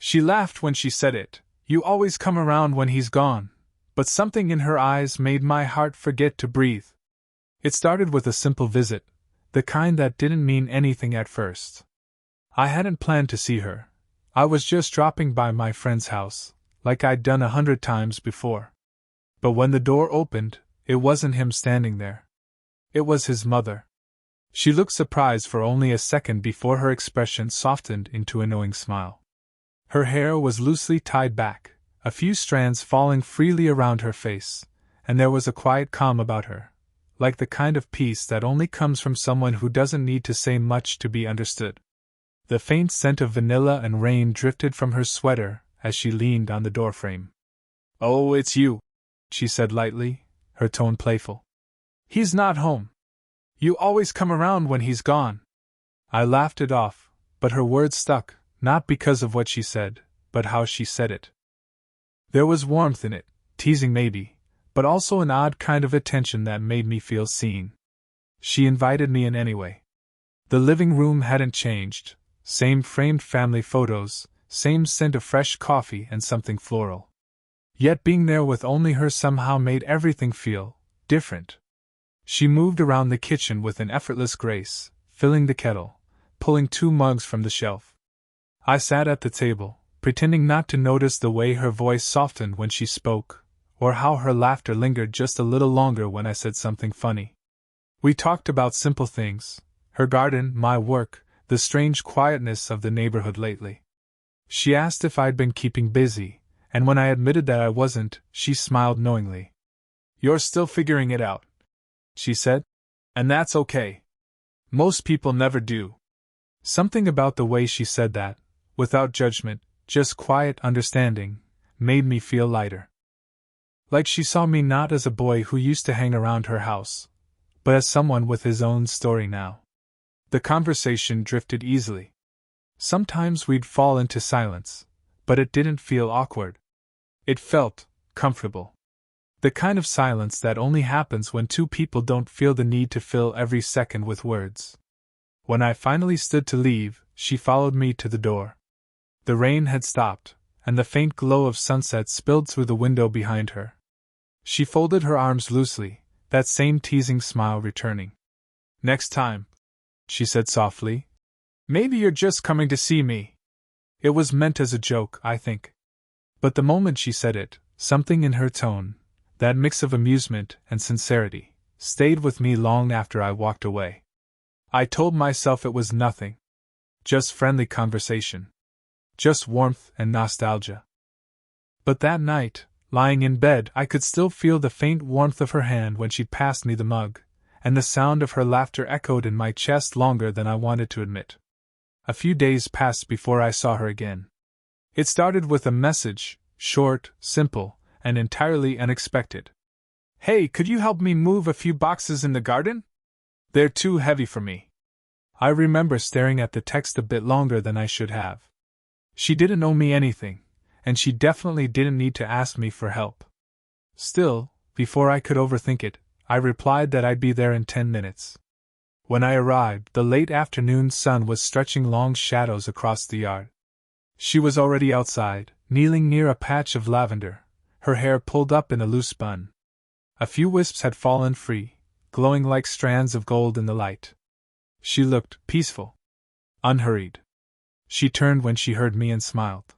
She laughed when she said it. You always come around when he's gone. But something in her eyes made my heart forget to breathe. It started with a simple visit, the kind that didn't mean anything at first. I hadn't planned to see her. I was just dropping by my friend's house, like I'd done 100 times before. But when the door opened, it wasn't him standing there. It was his mother. She looked surprised for only a second before her expression softened into a knowing smile. Her hair was loosely tied back, a few strands falling freely around her face, and there was a quiet calm about her, like the kind of peace that only comes from someone who doesn't need to say much to be understood. The faint scent of vanilla and rain drifted from her sweater as she leaned on the doorframe. "Oh, it's you," she said lightly, her tone playful. "He's not home. You always come around when he's gone." I laughed it off, but her words stuck, not because of what she said, but how she said it. There was warmth in it, teasing maybe, but also an odd kind of attention that made me feel seen. She invited me in anyway. The living room hadn't changed, same framed family photos, same scent of fresh coffee and something floral. Yet being there with only her somehow made everything feel different. She moved around the kitchen with an effortless grace, filling the kettle, pulling 2 mugs from the shelf. I sat at the table, pretending not to notice the way her voice softened when she spoke, or how her laughter lingered just a little longer when I said something funny. We talked about simple things, her garden, my work, the strange quietness of the neighborhood lately. She asked if I'd been keeping busy, and when I admitted that I wasn't, she smiled knowingly. "You're still figuring it out," she said. "And that's okay. Most people never do." Something about the way she said that, without judgment, just quiet understanding, made me feel lighter. Like she saw me not as a boy who used to hang around her house, but as someone with his own story now. The conversation drifted easily. Sometimes we'd fall into silence, but it didn't feel awkward. It felt comfortable. The kind of silence that only happens when 2 people don't feel the need to fill every second with words. When I finally stood to leave, she followed me to the door. The rain had stopped, and the faint glow of sunset spilled through the window behind her. She folded her arms loosely, that same teasing smile returning. "Next time," she said softly, "maybe you're just coming to see me." It was meant as a joke, I think. But the moment she said it, something in her tone, that mix of amusement and sincerity, stayed with me long after I walked away. I told myself it was nothing. Just friendly conversation. Just warmth and nostalgia. But that night, lying in bed, I could still feel the faint warmth of her hand when she passed me the mug, and the sound of her laughter echoed in my chest longer than I wanted to admit. A few days passed before I saw her again. It started with a message, short, simple, and entirely unexpected. "Hey, could you help me move a few boxes in the garden? They're too heavy for me." I remember staring at the text a bit longer than I should have. She didn't owe me anything, and she definitely didn't need to ask me for help. Still, before I could overthink it, I replied that I'd be there in 10 minutes. When I arrived, the late afternoon sun was stretching long shadows across the yard. She was already outside, kneeling near a patch of lavender, her hair pulled up in a loose bun. A few wisps had fallen free, glowing like strands of gold in the light. She looked peaceful, unhurried. She turned when she heard me and smiled.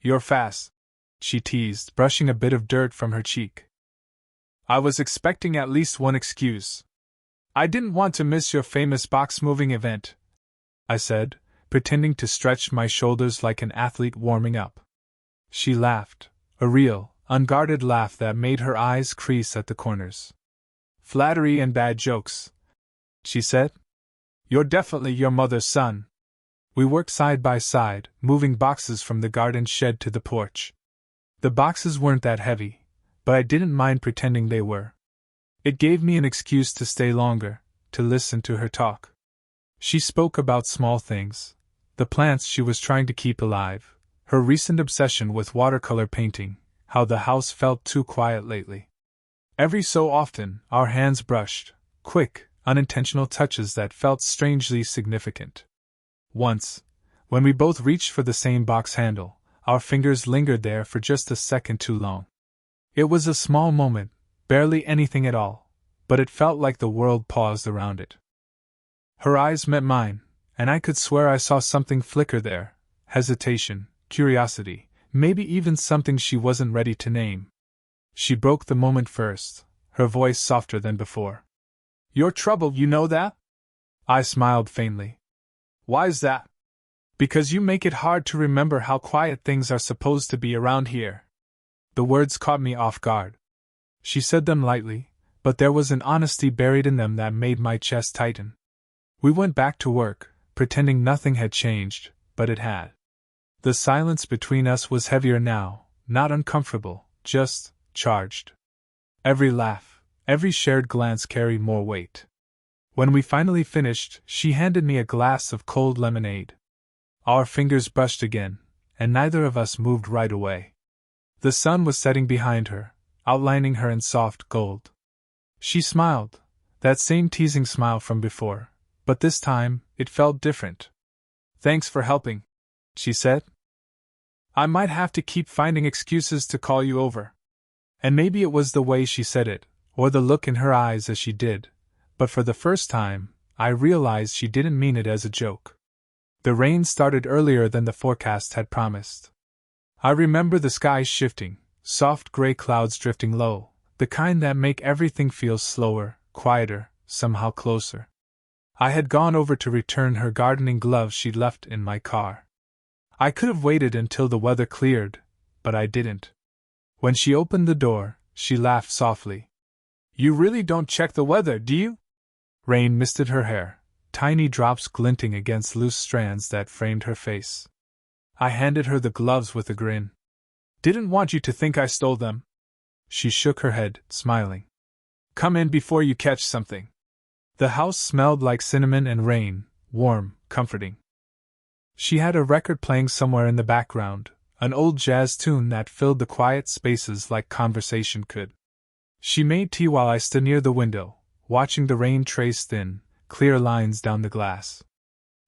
"You're fast," she teased, brushing a bit of dirt from her cheek. I was expecting at least one excuse. "I didn't want to miss your famous box-moving event," I said, pretending to stretch my shoulders like an athlete warming up. She laughed, a real, unguarded laugh that made her eyes crease at the corners. "Flattery and bad jokes," she said. "You're definitely your mother's son." We worked side by side, moving boxes from the garden shed to the porch. The boxes weren't that heavy, but I didn't mind pretending they were. It gave me an excuse to stay longer, to listen to her talk. She spoke about small things, the plants she was trying to keep alive, her recent obsession with watercolor painting, how the house felt too quiet lately. Every so often, our hands brushed, quick, unintentional touches that felt strangely significant. Once, when we both reached for the same box handle, Our fingers lingered there for just a second too long. It was a small moment, barely anything at all, but it felt like the world paused around it. Her eyes met mine, and I could swear I saw something flicker there: hesitation, curiosity, maybe even something she wasn't ready to name. She broke the moment first, her voice softer than before. "You're troubled, you know that?" I smiled faintly. "Why's that?" "Because you make it hard to remember how quiet things are supposed to be around here." The words caught me off guard. She said them lightly, but there was an honesty buried in them that made my chest tighten. We went back to work, pretending nothing had changed, but it had. The silence between us was heavier now, not uncomfortable, just charged. Every laugh, every shared glance carried more weight. When we finally finished, she handed me a glass of cold lemonade. Our fingers brushed again, and neither of us moved right away. The sun was setting behind her, outlining her in soft gold. She smiled, that same teasing smile from before, but this time it felt different. "Thanks for helping," she said. "I might have to keep finding excuses to call you over." And maybe it was the way she said it, or the look in her eyes as she did, but for the first time, I realized she didn't mean it as a joke. The rain started earlier than the forecast had promised. I remember the sky shifting, soft gray clouds drifting low, the kind that make everything feel slower, quieter, somehow closer. I had gone over to return her gardening gloves she'd left in my car. I could have waited until the weather cleared, but I didn't. When she opened the door, she laughed softly. "You really don't check the weather, do you?" Rain misted her hair, tiny drops glinting against loose strands that framed her face. I handed her the gloves with a grin. "Didn't want you to think I stole them." She shook her head, smiling. "Come in before you catch something." The house smelled like cinnamon and rain, warm, comforting. She had a record playing somewhere in the background, an old jazz tune that filled the quiet spaces like conversation could. She made tea while I stood near the window, watching the rain trace thin, clear lines down the glass.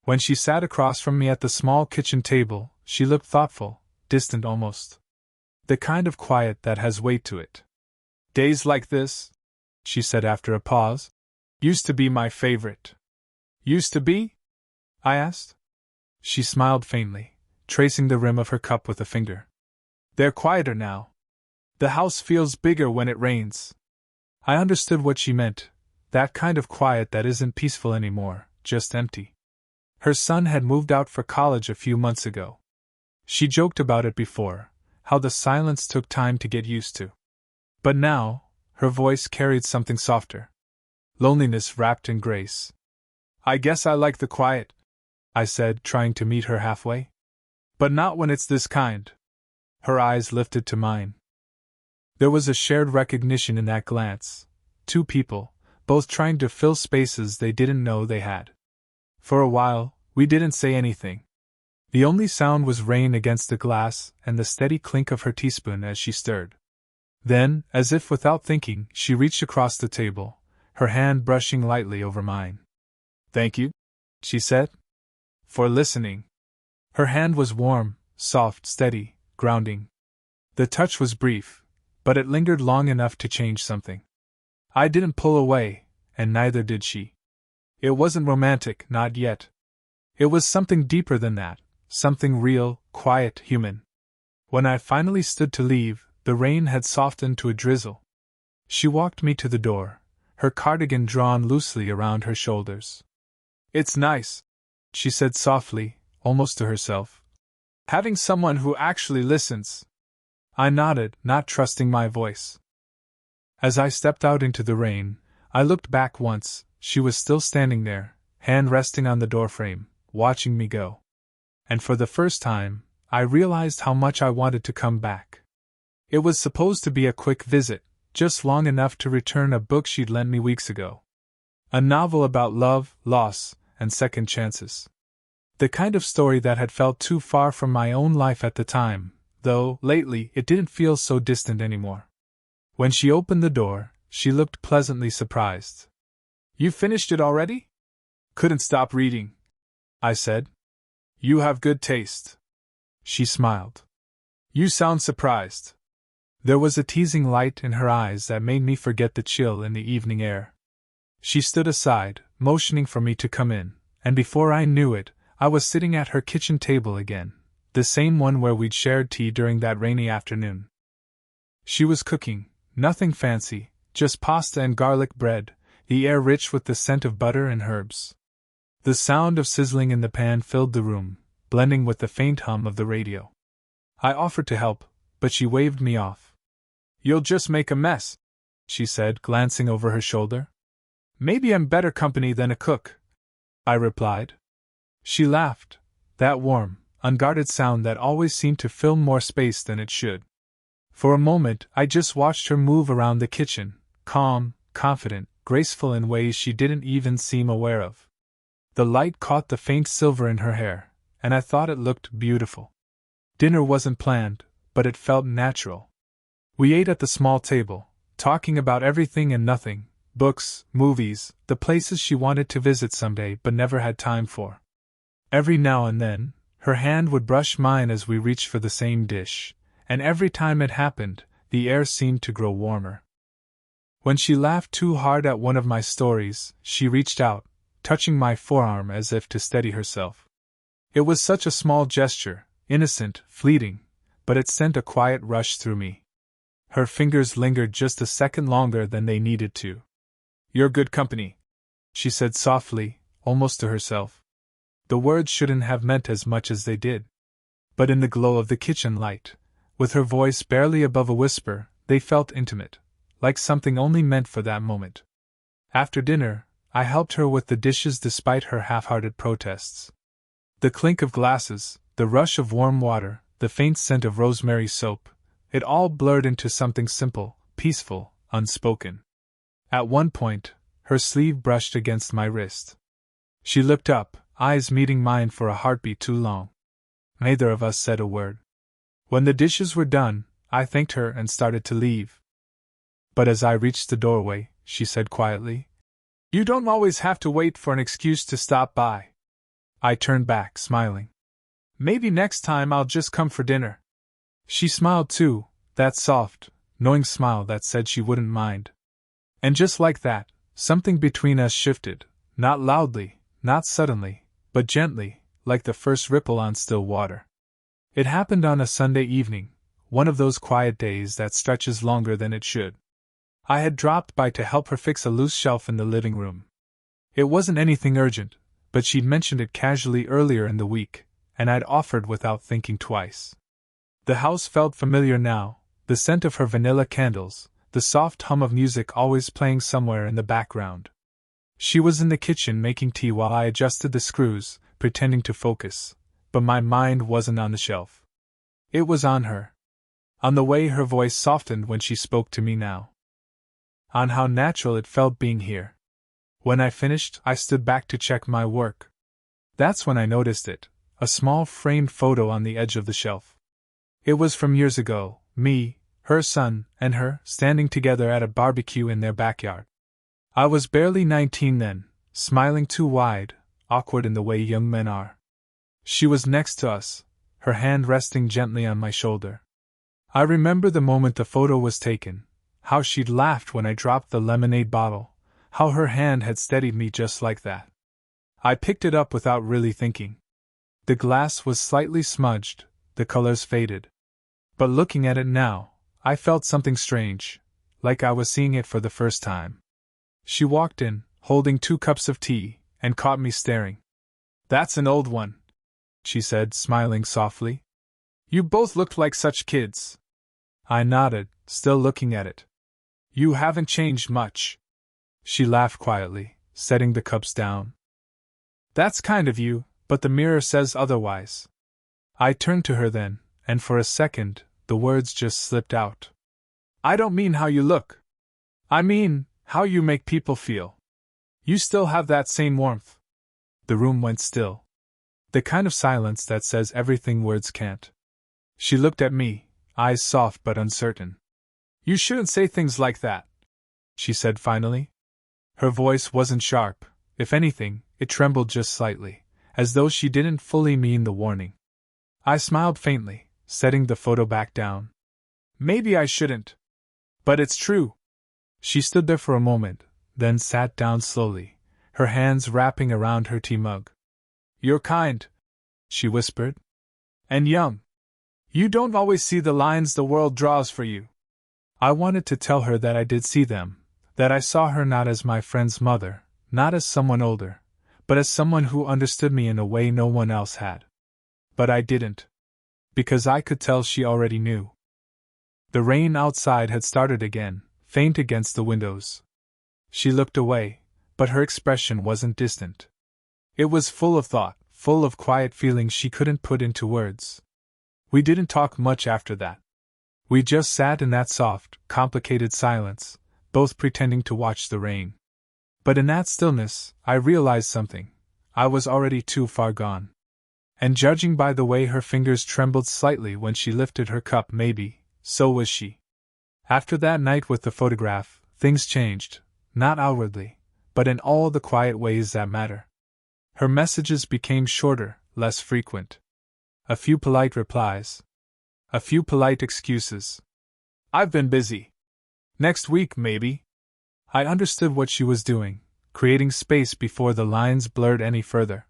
When she sat across from me at the small kitchen table, she looked thoughtful, distant almost. The kind of quiet that has weight to it. "Days like this," she said after a pause, "used to be my favorite." "Used to be?" I asked. She smiled faintly, tracing the rim of her cup with a finger. "They're quieter now. The house feels bigger when it rains." I understood what she meant, that kind of quiet that isn't peaceful anymore, just empty. Her son had moved out for college a few months ago. She joked about it before, how the silence took time to get used to. But now, her voice carried something softer. Loneliness wrapped in grace. "I guess I like the quiet," I said, trying to meet her halfway. "But not when it's this kind." Her eyes lifted to mine. There was a shared recognition in that glance. Two people, both trying to fill spaces they didn't know they had. For a while, we didn't say anything. The only sound was rain against the glass and the steady clink of her teaspoon as she stirred. Then, as if without thinking, she reached across the table, her hand brushing lightly over mine. "Thank you," she said, "for listening." Her hand was warm, soft, steady, grounding. The touch was brief, but it lingered long enough to change something. I didn't pull away, and neither did she. It wasn't romantic, not yet. It was something deeper than that, something real, quiet, human. When I finally stood to leave, the rain had softened to a drizzle. She walked me to the door, her cardigan drawn loosely around her shoulders. "It's nice," she said softly, almost to herself. "Having someone who actually listens." I nodded, not trusting my voice. As I stepped out into the rain, I looked back once. She was still standing there, hand resting on the doorframe, watching me go. And for the first time, I realized how much I wanted to come back. It was supposed to be a quick visit, just long enough to return a book she'd lent me weeks ago. A novel about love, loss, and second chances. The kind of story that had felt too far from my own life at the time, though, lately, it didn't feel so distant anymore. When she opened the door, she looked pleasantly surprised. "You finished it already?" "Couldn't stop reading," I said. "You have good taste." She smiled. You sound surprised. There was a teasing light in her eyes that made me forget the chill in the evening air. She stood aside, motioning for me to come in, and before I knew it, I was sitting at her kitchen table again, the same one where we'd shared tea during that rainy afternoon. She was cooking, nothing fancy, just pasta and garlic bread, the air rich with the scent of butter and herbs. The sound of sizzling in the pan filled the room, blending with the faint hum of the radio. I offered to help, but she waved me off. You'll just make a mess, she said, glancing over her shoulder. Maybe I'm better company than a cook, I replied. She laughed, that warm, unguarded sound that always seemed to fill more space than it should. For a moment, I just watched her move around the kitchen, calm, confident, graceful in ways she didn't even seem aware of. The light caught the faint silver in her hair, and I thought it looked beautiful. Dinner wasn't planned, but it felt natural. We ate at the small table, talking about everything and nothing, books, movies, the places she wanted to visit someday but never had time for. Every now and then, her hand would brush mine as we reached for the same dish, and every time it happened, the air seemed to grow warmer. When she laughed too hard at one of my stories, she reached out, touching my forearm as if to steady herself. It was such a small gesture, innocent, fleeting, but it sent a quiet rush through me. Her fingers lingered just a second longer than they needed to. You're good company, she said softly, almost to herself. The words shouldn't have meant as much as they did. But in the glow of the kitchen light, with her voice barely above a whisper, they felt intimate, like something only meant for that moment. After dinner, I helped her with the dishes despite her half-hearted protests. The clink of glasses, the rush of warm water, the faint scent of rosemary soap, it all blurred into something simple, peaceful, unspoken. At one point, her sleeve brushed against my wrist. She looked up, eyes meeting mine for a heartbeat too long. Neither of us said a word. When the dishes were done, I thanked her and started to leave. But as I reached the doorway, she said quietly, You don't always have to wait for an excuse to stop by. I turned back, smiling. Maybe next time I'll just come for dinner. She smiled too, that soft, knowing smile that said she wouldn't mind. And just like that, something between us shifted, not loudly, not suddenly, but gently, like the first ripple on still water. It happened on a Sunday evening, one of those quiet days that stretches longer than it should. I had dropped by to help her fix a loose shelf in the living room. It wasn't anything urgent, but she'd mentioned it casually earlier in the week, and I'd offered without thinking twice. The house felt familiar now, the scent of her vanilla candles, the soft hum of music always playing somewhere in the background. She was in the kitchen making tea while I adjusted the screws, pretending to focus, but my mind wasn't on the shelf. It was on her. On the way her voice softened when she spoke to me now. On how natural it felt being here. When I finished, I stood back to check my work. That's when I noticed it, a small framed photo on the edge of the shelf. It was from years ago, me, her son, and her, standing together at a barbecue in their backyard. I was barely 19 then, smiling too wide, awkward in the way young men are. She was next to us, her hand resting gently on my shoulder. I remember the moment the photo was taken, how she'd laughed when I dropped the lemonade bottle, how her hand had steadied me just like that. I picked it up without really thinking. The glass was slightly smudged, the colors faded. But looking at it now, I felt something strange, like I was seeing it for the first time. She walked in, holding 2 cups of tea, and caught me staring. That's an old one, she said, smiling softly. You both looked like such kids. I nodded, still looking at it. You haven't changed much. She laughed quietly, setting the cups down. That's kind of you, but the mirror says otherwise. I turned to her then, and for a second, the words just slipped out. I don't mean how you look. I mean, how you make people feel. You still have that same warmth. The room went still. The kind of silence that says everything words can't. She looked at me, eyes soft but uncertain. You shouldn't say things like that, she said finally. Her voice wasn't sharp. If anything, it trembled just slightly, as though she didn't fully mean the warning. I smiled faintly, setting the photo back down. Maybe I shouldn't. But it's true. She stood there for a moment, then sat down slowly, her hands wrapping around her tea mug. You're kind, she whispered. And young. You don't always see the lines the world draws for you. I wanted to tell her that I did see them, that I saw her not as my friend's mother, not as someone older, but as someone who understood me in a way no one else had. But I didn't. Because I could tell she already knew. The rain outside had started again, faint against the windows. She looked away, but her expression wasn't distant. It was full of thought, full of quiet feelings she couldn't put into words. We didn't talk much after that. We just sat in that soft, complicated silence, both pretending to watch the rain. But in that stillness, I realized something. I was already too far gone. And judging by the way her fingers trembled slightly when she lifted her cup, maybe, so was she. After that night with the photograph, things changed, not outwardly, but in all the quiet ways that matter. Her messages became shorter, less frequent. A few polite replies. A few polite excuses. I've been busy. Next week, maybe. I understood what she was doing, creating space before the lines blurred any further.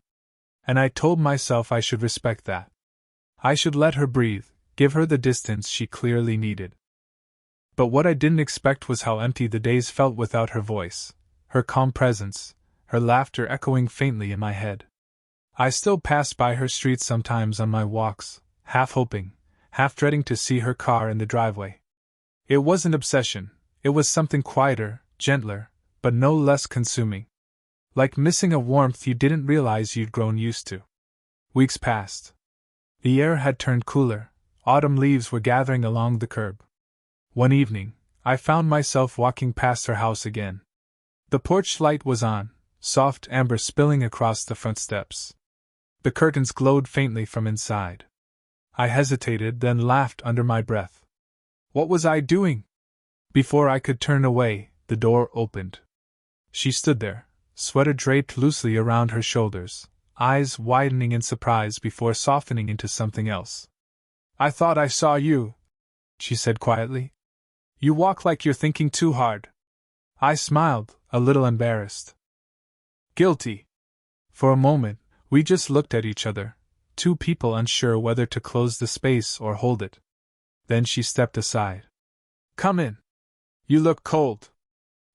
And I told myself I should respect that. I should let her breathe, give her the distance she clearly needed. But what I didn't expect was how empty the days felt without her voice, her calm presence, her laughter echoing faintly in my head. I still passed by her streets sometimes on my walks, half hoping, half dreading to see her car in the driveway. It wasn't obsession, it was something quieter, gentler, but no less consuming. Like missing a warmth you didn't realize you'd grown used to. Weeks passed. The air had turned cooler, autumn leaves were gathering along the curb. One evening, I found myself walking past her house again. The porch light was on, soft amber spilling across the front steps. The curtains glowed faintly from inside. I hesitated, then laughed under my breath. What was I doing? Before I could turn away, the door opened. She stood there, sweater draped loosely around her shoulders, eyes widening in surprise before softening into something else. I thought I saw you, she said quietly. You walk like you're thinking too hard. I smiled, a little embarrassed. Guilty. For a moment, we just looked at each other, two people unsure whether to close the space or hold it. Then she stepped aside. Come in. You look cold.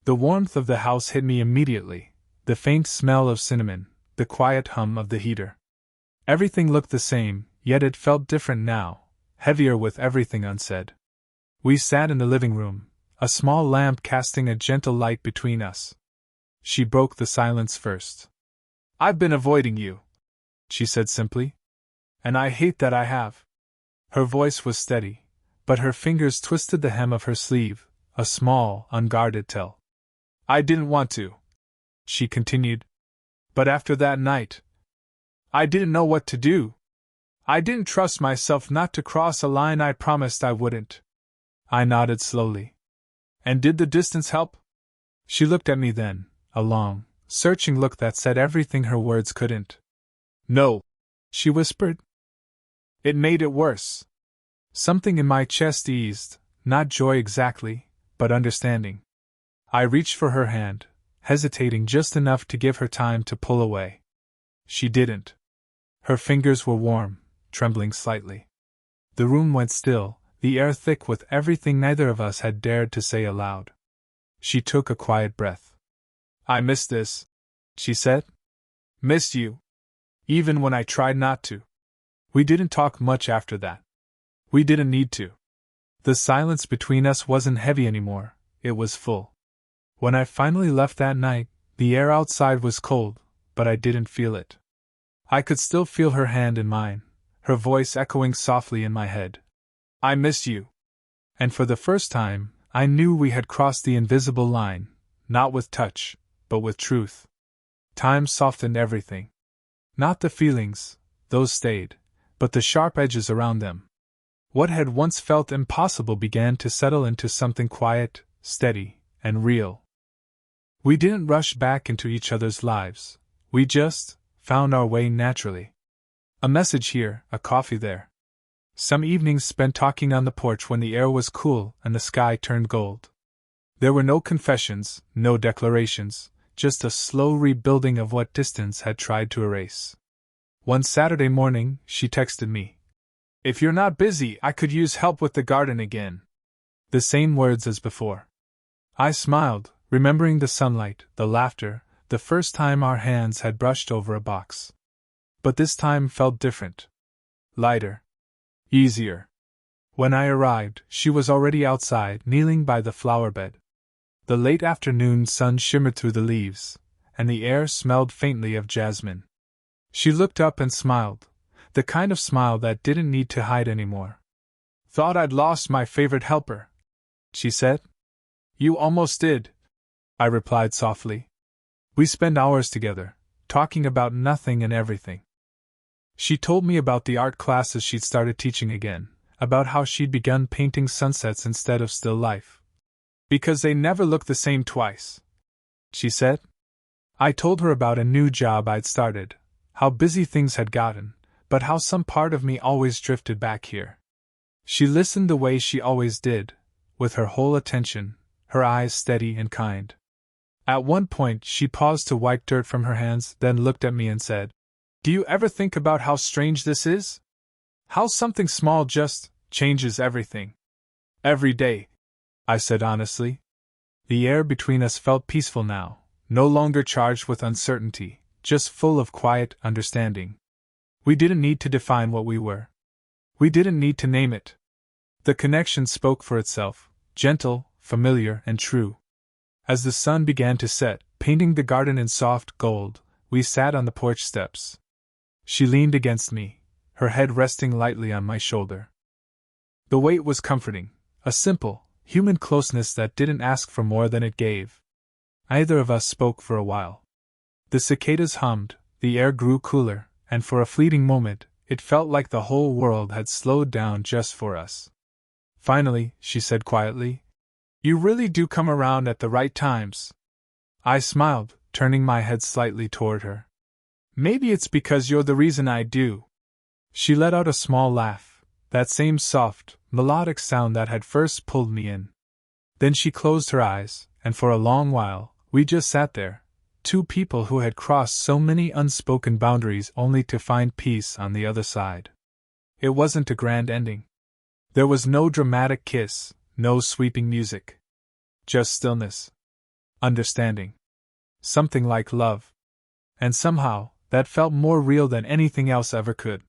The warmth of the house hit me immediately, the faint smell of cinnamon, the quiet hum of the heater. Everything looked the same, yet it felt different now, heavier with everything unsaid. We sat in the living room, a small lamp casting a gentle light between us. She broke the silence first. I've been avoiding you, she said simply. And I hate that I have. Her voice was steady, but her fingers twisted the hem of her sleeve, a small, unguarded tell. I didn't want to, she continued. But after that night, I didn't know what to do. I didn't trust myself not to cross a line I promised I wouldn't. I nodded slowly. And did the distance help? She looked at me then, a long, searching look that said everything her words couldn't. No, she whispered. It made it worse. Something in my chest eased, not joy exactly, but understanding. I reached for her hand, hesitating just enough to give her time to pull away. She didn't. Her fingers were warm, trembling slightly. The room went still, the air thick with everything neither of us had dared to say aloud. She took a quiet breath. I miss this, she said. Missed you. Even when I tried not to. We didn't talk much after that. We didn't need to. The silence between us wasn't heavy anymore, it was full. When I finally left that night, the air outside was cold, but I didn't feel it. I could still feel her hand in mine, her voice echoing softly in my head. I miss you. And for the first time, I knew we had crossed the invisible line, not with touch, but with truth. Time softened everything. Not the feelings, those stayed, but the sharp edges around them. What had once felt impossible began to settle into something quiet, steady, and real. We didn't rush back into each other's lives, we just found our way naturally. A message here, a coffee there. Some evenings spent talking on the porch when the air was cool and the sky turned gold. There were no confessions, no declarations, just a slow rebuilding of what distance had tried to erase. One Saturday morning, she texted me, "If you're not busy, I could use help with the garden again." The same words as before. I smiled, remembering the sunlight, the laughter, the first time our hands had brushed over a box. But this time felt different. Lighter. Easier. When I arrived, she was already outside, kneeling by the flower bed. The late afternoon sun shimmered through the leaves, and the air smelled faintly of jasmine. She looked up and smiled, the kind of smile that didn't need to hide anymore. "Thought I'd lost my favorite helper," she said. "You almost did," I replied softly. We spent hours together, talking about nothing and everything. She told me about the art classes she'd started teaching again, about how she'd begun painting sunsets instead of still life. "Because they never look the same twice," she said. I told her about a new job I'd started, how busy things had gotten, but how some part of me always drifted back here. She listened the way she always did, with her whole attention, her eyes steady and kind. At one point she paused to wipe dirt from her hands, then looked at me and said, "Do you ever think about how strange this is? How something small just changes everything?" "Every day," I said honestly. The air between us felt peaceful now, no longer charged with uncertainty, just full of quiet understanding. We didn't need to define what we were. We didn't need to name it. The connection spoke for itself, gentle, familiar, and true. As the sun began to set, painting the garden in soft gold, we sat on the porch steps. She leaned against me, her head resting lightly on my shoulder. The weight was comforting, a simple, human closeness that didn't ask for more than it gave. Neither of us spoke for a while. The cicadas hummed, the air grew cooler, and for a fleeting moment, it felt like the whole world had slowed down just for us. Finally, she said quietly, "You really do come around at the right times." I smiled, turning my head slightly toward her. "Maybe it's because you're the reason I do." She let out a small laugh, that same soft, melodic sound that had first pulled me in. Then she closed her eyes, and for a long while, we just sat there, two people who had crossed so many unspoken boundaries only to find peace on the other side. It wasn't a grand ending. There was no dramatic kiss, no sweeping music. Just stillness. Understanding. Something like love. And somehow, that felt more real than anything else ever could.